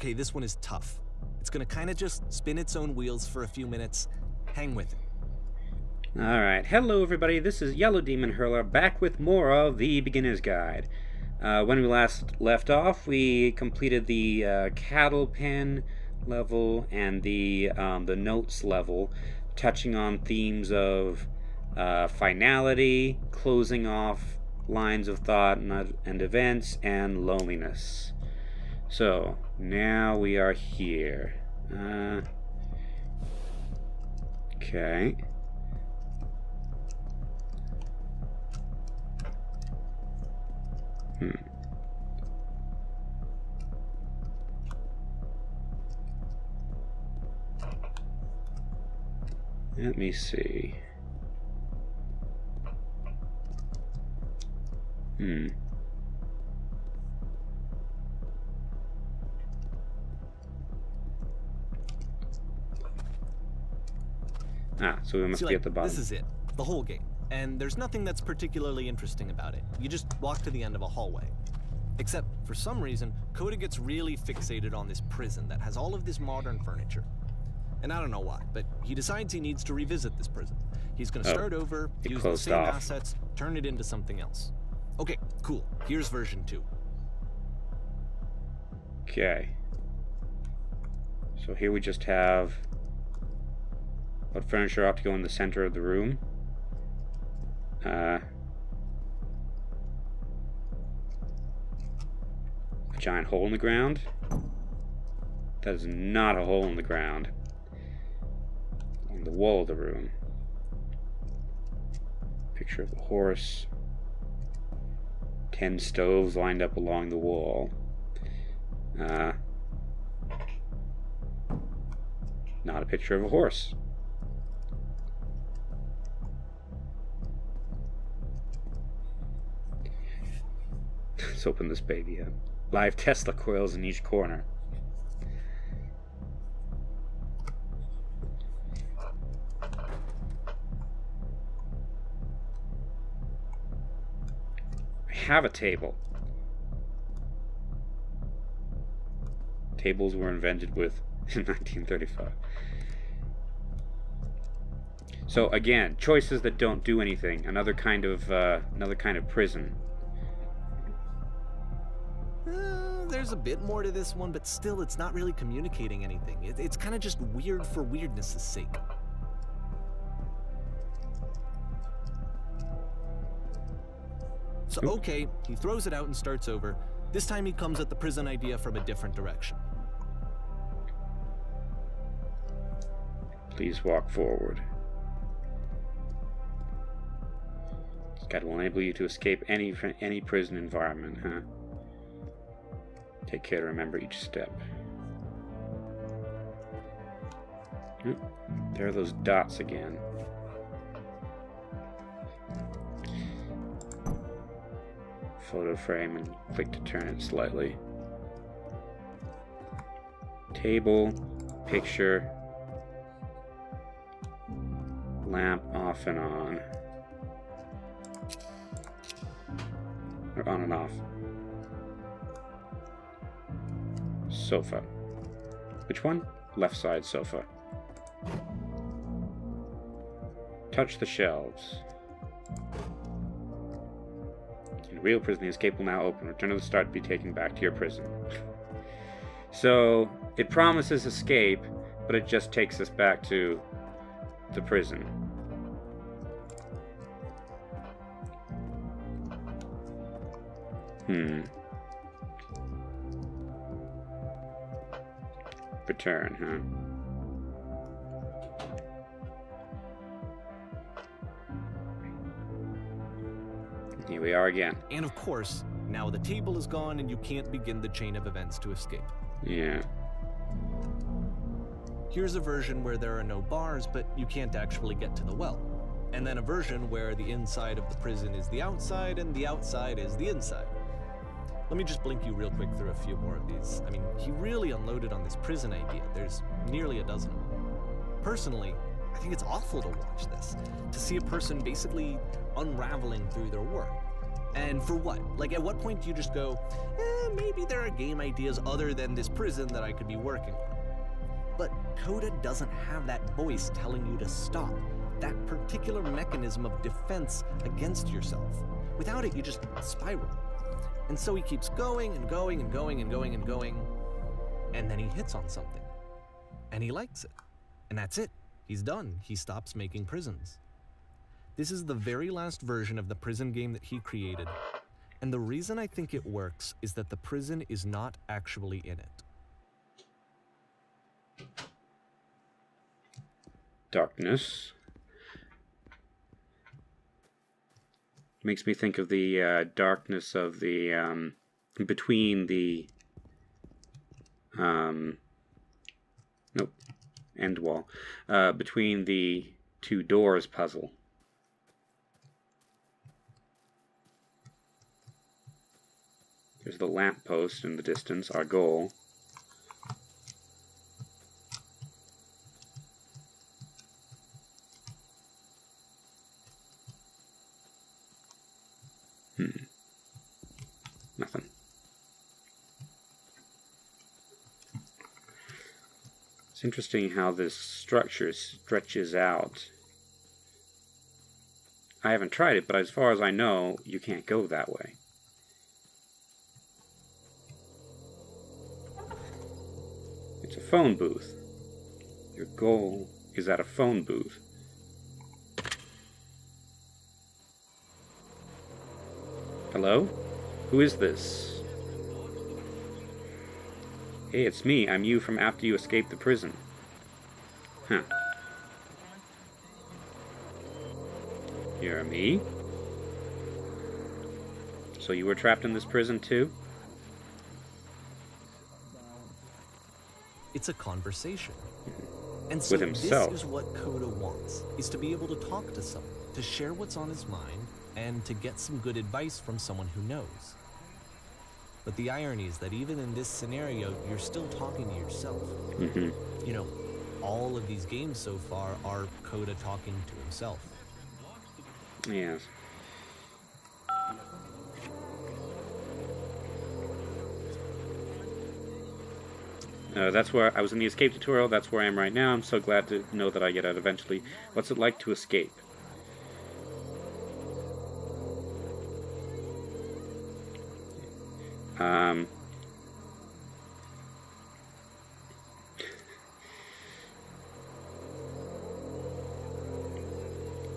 Okay, this one is tough. It's gonna kind of just spin its own wheels for a few minutes. Hang with it. Alright, hello everybody, this is YellowDemonHurlr back with more of the Beginner's Guide. When we last left off, we completed the cattle pen level and the notes level, touching on themes of finality, closing off lines of thought and events, and loneliness. So, now we are here. Okay. Let me see. So we must be at the bottom. This is it, the whole game. And there's nothing that's particularly interesting about it. You just walk to the end of a hallway. Except, for some reason, Coda gets really fixated on this prison that has all of this modern furniture. And I don't know why, but he decides he needs to revisit this prison. He's going to start over, use the same assets, turn it into something else. Okay, cool. Here's version 2. Okay. So here we just have what furniture ought to go in the center of the room. A giant hole in the ground. That is not a hole in the ground. On the wall of the room. Picture of a horse. 10 stoves lined up along the wall. Not a picture of a horse. Let's open this baby up. Live Tesla coils in each corner. I have a table. Tables were invented in 1935. So again, choices that don't do anything. Another kind of prison. There's a bit more to this one, but still, it's not really communicating anything. It's kind of just weird for weirdness' sake. So, okay, he throws it out and starts over. This time he comes at the prison idea from a different direction. Please walk forward. This guide will enable you to escape any prison environment, huh? Take care to remember each step. There are those dots again. Photo frame and click to turn it slightly. Table, picture, lamp off and on. Or on and off. Sofa. Which one? Left side sofa. Touch the shelves. In real prison, the escape will now open. Return to the start to be taken back to your prison. So, it promises escape, but it just takes us back to the prison. Return, huh? Here we are again. And of course, now the table is gone and you can't begin the chain of events to escape. Yeah. Here's a version where there are no bars, but you can't actually get to the well. And then a version where the inside of the prison is the outside and the outside is the inside. Let me just blink you real quick through a few more of these. I mean, he really unloaded on this prison idea. There's nearly a dozen. Personally, I think it's awful to watch this. To see a person basically unraveling through their work. And for what? Like, at what point do you just go, maybe there are game ideas other than this prison that I could be working on. But Coda doesn't have that voice telling you to stop, that particular mechanism of defense against yourself. Without it, you just spiral. And so he keeps going and going and going and going and going, and then he hits on something. And he likes it. And that's it. He's done. He stops making prisons. This is the very last version of the prison game that he created. And the reason I think it works is that the prison is not actually in it. Darkness. Makes me think of the darkness of the between the nope, end wall, between the two doors puzzle. There's the lamppost in the distance, our goal. Nothing. It's interesting how this structure stretches out. I haven't tried it, but as far as I know, you can't go that way. It's a phone booth. Your goal is at a phone booth. Hello? Who is this? Hey, it's me. I'm you from after you escaped the prison. Huh. You're me? So you were trapped in this prison too? It's a conversation. And so With himself. This is what Coda wants, is to be able to talk to someone, to share what's on his mind, and to get some good advice from someone who knows. But the irony is that even in this scenario, you're still talking to yourself. Mm-hmm. You know, all of these games so far are Coda talking to himself. Yes. That's where I was in the escape tutorial. That's where I am right now. I'm so glad to know that I get out eventually. What's it like to escape?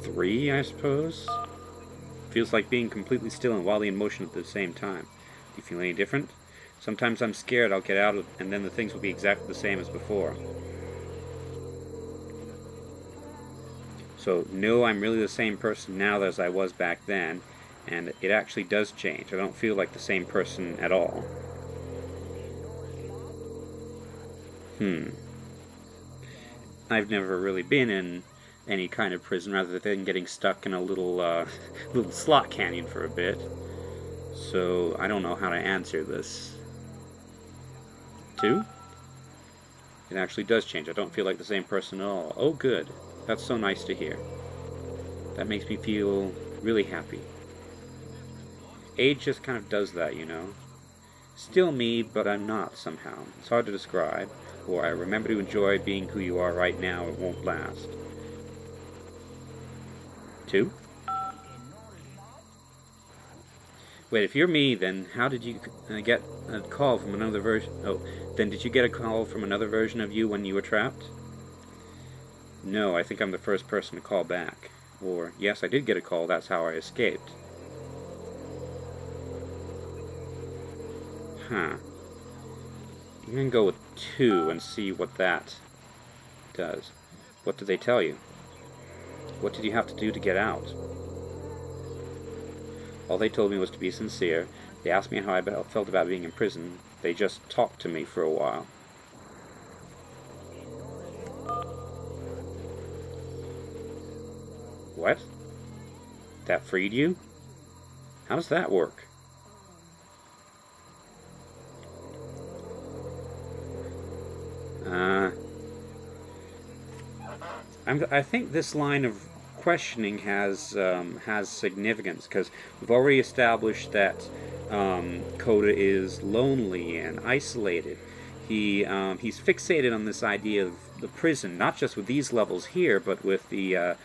Three, I suppose. Feels like being completely still and wildly in motion at the same time. Do you feel any different? Sometimes I'm scared I'll get out and then the things will be exactly the same as before. So, no, I'm really the same person now as I was back then, and it actually does change. I don't feel like the same person at all. I've never really been in any kind of prison rather than getting stuck in a little little slot canyon for a bit. So, I don't know how to answer this. 2? It actually does change. I don't feel like the same person at all. Oh, good. That's so nice to hear. That makes me feel really happy. Age just kind of does that, you know. Still me, but I'm not somehow. It's hard to describe. Or I remember to enjoy being who you are right now. It won't last. 2? Wait, if you're me, then how did you get a call from another version? Oh, then did you get a call from another version of you when you were trapped? No, I think I'm the first person to call back. Or, yes, I did get a call, that's how I escaped. Huh. I'm gonna go with 2 and see what that does. What did they tell you? What did you have to do to get out? All they told me was to be sincere. They asked me how I felt about being in prison. They just talked to me for a while. What? That freed you? How does that work? I think this line of questioning has significance because we've already established that Coda is lonely and isolated. He's fixated on this idea of the prison, not just with these levels here, but with the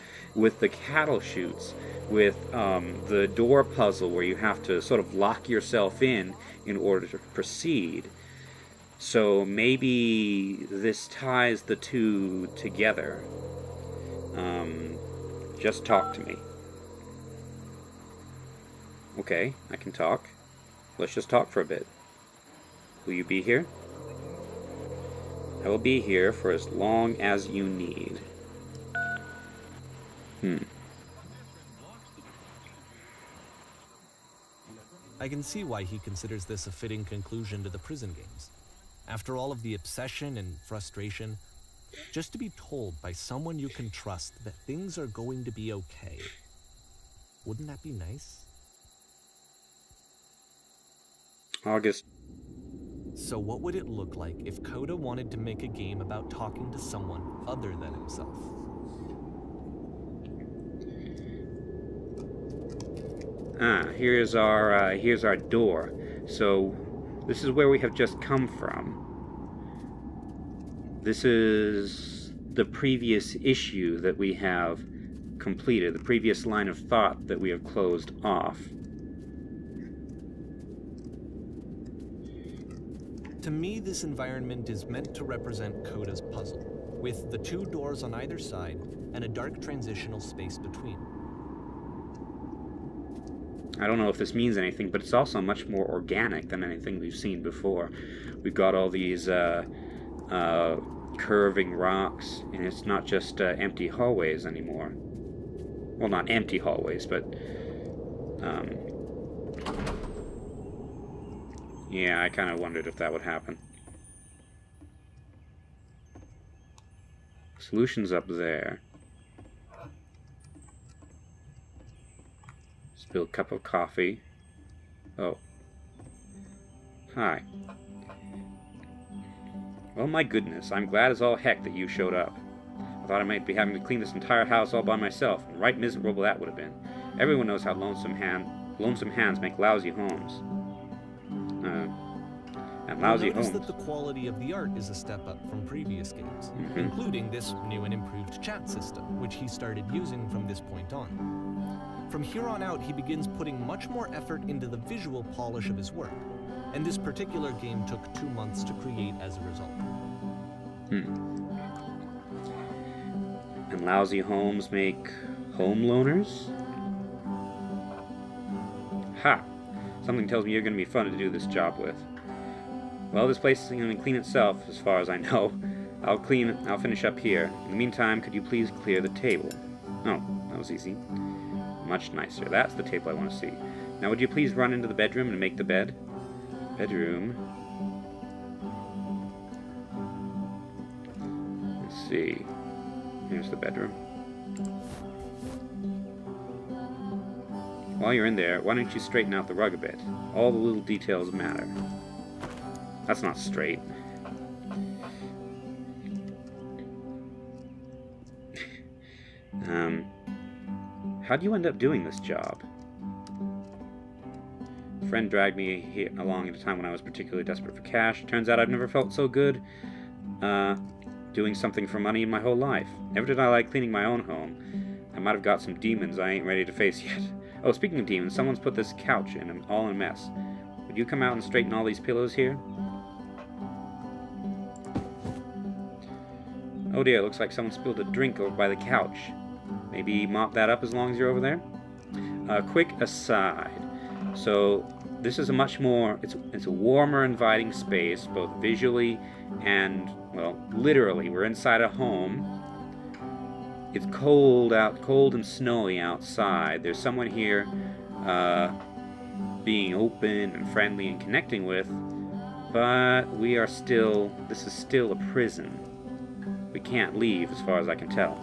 cattle chutes, with the door puzzle where you have to sort of lock yourself in order to proceed. So maybe this ties the two together. Just talk to me. Okay, I can talk. Let's just talk for a bit. Will you be here? I will be here for as long as you need. I can see why he considers this a fitting conclusion to the prison games. After all of the obsession and frustration, just to be told by someone you can trust that things are going to be okay. Wouldn't that be nice? August. So what would it look like if Coda wanted to make a game about talking to someone other than himself? Here's our door. So this is where we have just come from. This is the previous issue that we have completed, the previous line of thought that we have closed off. To me, this environment is meant to represent Coda's puzzle, with the two doors on either side and a dark transitional space between. I don't know if this means anything, but it's also much more organic than anything we've seen before. We've got all these curving rocks, and it's not just empty hallways anymore. Well, not empty hallways, but yeah, I kind of wondered if that would happen. Solution's up there. Spilled cup of coffee. Oh. Hi. Well, my goodness, I'm glad as all heck that you showed up. I thought I might be having to clean this entire house all by myself, and right miserable that would have been. Everyone knows how lonesome hands make lousy homes. And lousy homes. Notice that the quality of the art is a step up from previous games, including this new and improved chat system, which he started using from this point on. From here on out, he begins putting much more effort into the visual polish of his work, and this particular game took 2 months to create as a result. And lousy homes make home loners? Ha! Something tells me you're going to be fun to do this job with. Well, this place is going to clean itself, as far as I know. I'll finish up here. In the meantime, could you please clear the table? Oh, that was easy. Much nicer. That's the table I want to see. Now, would you please run into the bedroom and make the bed? Bedroom. Let's see. Here's the bedroom. While you're in there, why don't you straighten out the rug a bit? All the little details matter. That's not straight. How'd you end up doing this job? A friend dragged me here along at a time when I was particularly desperate for cash. Turns out I've never felt so good doing something for money in my whole life. Never did I like cleaning my own home. I might have got some demons I ain't ready to face yet. Oh, speaking of demons, someone's put this couch all in a mess. Would you come out and straighten all these pillows here? Oh dear, looks like someone spilled a drink over by the couch. Maybe mop that up as long as you're over there? Quick aside. So, this is a much more, it's a warmer, inviting space, both visually and, well, literally. We're inside a home. It's cold and snowy outside. There's someone here being open and friendly and connecting with, but this is still a prison. We can't leave, as far as I can tell.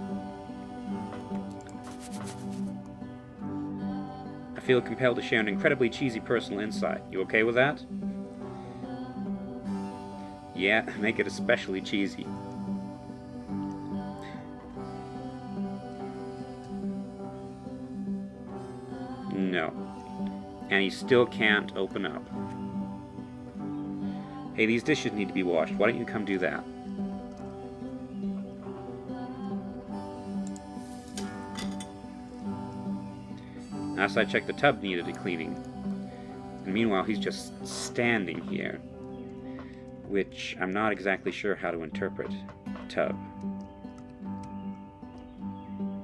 I feel compelled to share an incredibly cheesy personal insight. You okay with that? Yeah, make it especially cheesy. No. and he still can't open up. Hey, these dishes need to be washed. Why don't you come do that? Last I checked, the tub needed a cleaning. And meanwhile, he's just standing here, which I'm not exactly sure how to interpret. Tub.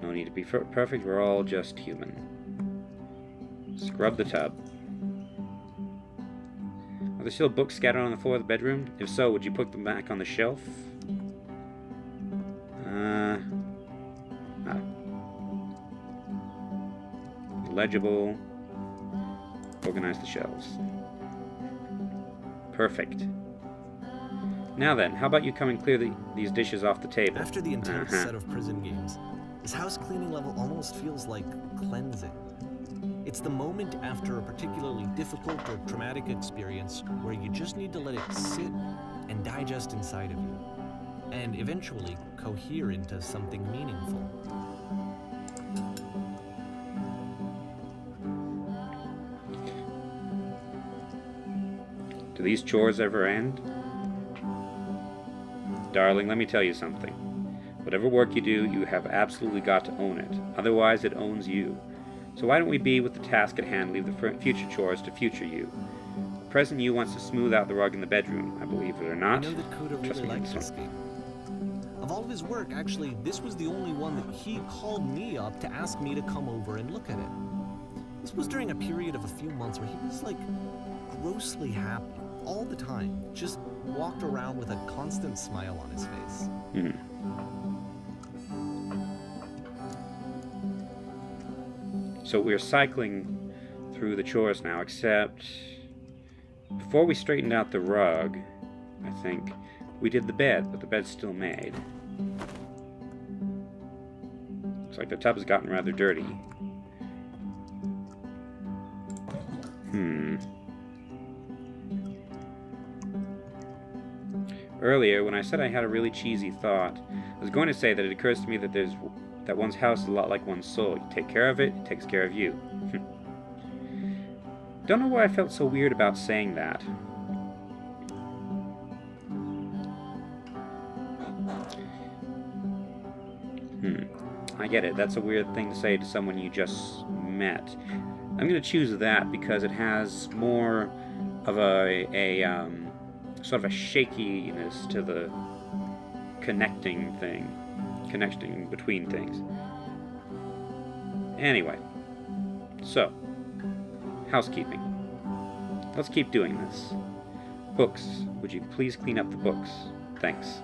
No need to be perfect, we're all just human. Scrub the tub. Are there still books scattered on the floor of the bedroom? If so, would you put them back on the shelf? Legible. Organize the shelves. Perfect. Now then, how about you come and clear these dishes off the table? After the intense set of prison games, this house cleaning level almost feels like cleansing. It's the moment after a particularly difficult or traumatic experience where you just need to let it sit and digest inside of you, and eventually cohere into something meaningful. Do these chores ever end? Darling, let me tell you something. Whatever work you do, you have absolutely got to own it. Otherwise, it owns you. So why don't we be with the task at hand, leave the future chores to future you. Present you wants to smooth out the rug in the bedroom, I believe it or not. I know that Coda really liked this game. Of all of his work, actually, this was the only one that he called me up to ask me to come over and look at it. This was during a period of a few months where he was, like, grossly happy all the time. Just walked around with a constant smile on his face. So we're cycling through the chores now, except before we straightened out the rug, I think, we did the bed, but the bed's still made. Looks like the tub's gotten rather dirty. Earlier, when I said I had a really cheesy thought, I was going to say that it occurs to me that one's house is a lot like one's soul. You take care of it, it takes care of you. Don't know why I felt so weird about saying that. I get it. That's a weird thing to say to someone you just met. I'm going to choose that because it has more of a sort of a shakiness to the connecting between things. Anyway, so, housekeeping. Let's keep doing this. Books. Would you please clean up the books? Thanks.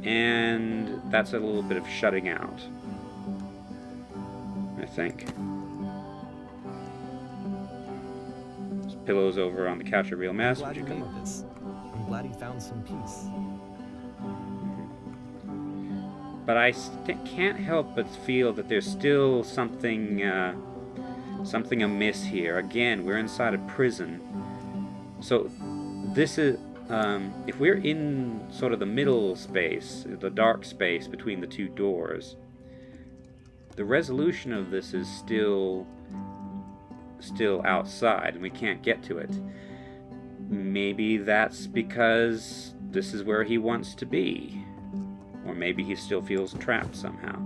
And that's a little bit of shutting out, I think. There's pillows over on the couch, a real mess. I'm glad he made this. I'm glad he found some peace. But I can't help but feel that there's still something amiss here. Again, we're inside a prison. So this is, if we're in sort of the middle space, the dark space between the two doors, the resolution of this is still outside and we can't get to it. Maybe that's because this is where he wants to be. Or maybe he still feels trapped somehow.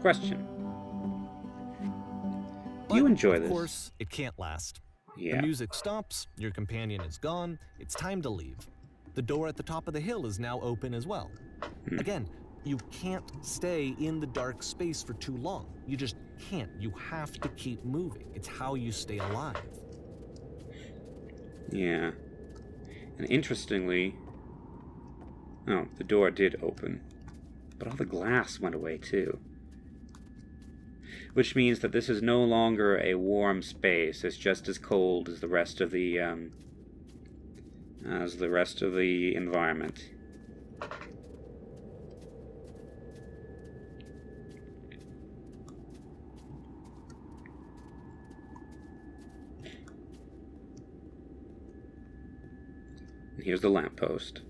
Question. Do you enjoy this? Of course, it can't last. Yeah. The music stops, your companion is gone, it's time to leave. The door at the top of the hill is now open as well. Again, you can't stay in the dark space for too long. You just can't. You have to keep moving. It's how you stay alive. Yeah. And interestingly, oh, the door did open, but all the glass went away too. Which means that this is no longer a warm space. It's just as cold as the rest of the environment. Here's the lamppost.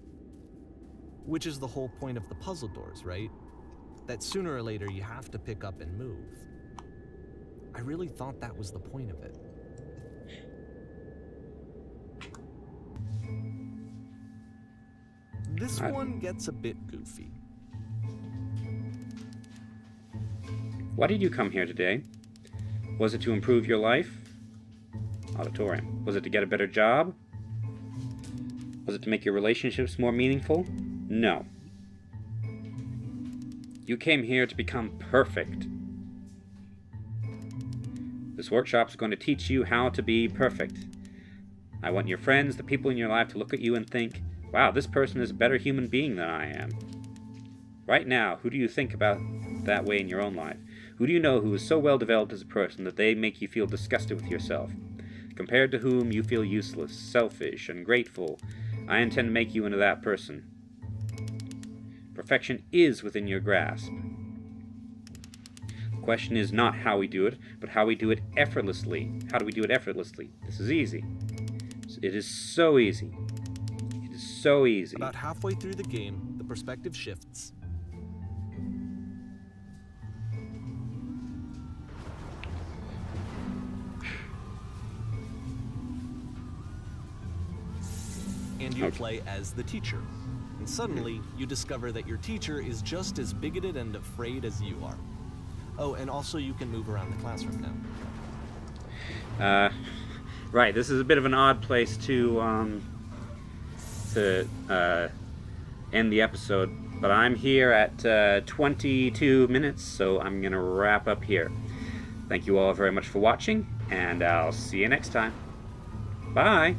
Which is the whole point of the puzzle doors, right? that sooner or later you have to pick up and move. I really thought that was the point of it. This one gets a bit goofy. Why did you come here today? Was it to improve your life? Auditorium. Was it to get a better job? Was it to make your relationships more meaningful? No. You came here to become perfect. This workshop is going to teach you how to be perfect. I want your friends, the people in your life, to look at you and think, wow, this person is a better human being than I am. Right now, who do you think about that way in your own life? Who do you know who is so well developed as a person that they make you feel disgusted with yourself? Compared to whom you feel useless, selfish, ungrateful. I intend to make you into that person. Perfection is within your grasp. The question is not how we do it, but how we do it effortlessly. How do we do it effortlessly? This is easy. It is so easy. It is so easy. About halfway through the game, the perspective shifts. And you play as the teacher. And suddenly, you discover that your teacher is just as bigoted and afraid as you are. Oh, and also you can move around the classroom now. Right, this is a bit of an odd place to end the episode, but I'm here at 22 minutes, so I'm going to wrap up here. Thank you all very much for watching, and I'll see you next time. Bye!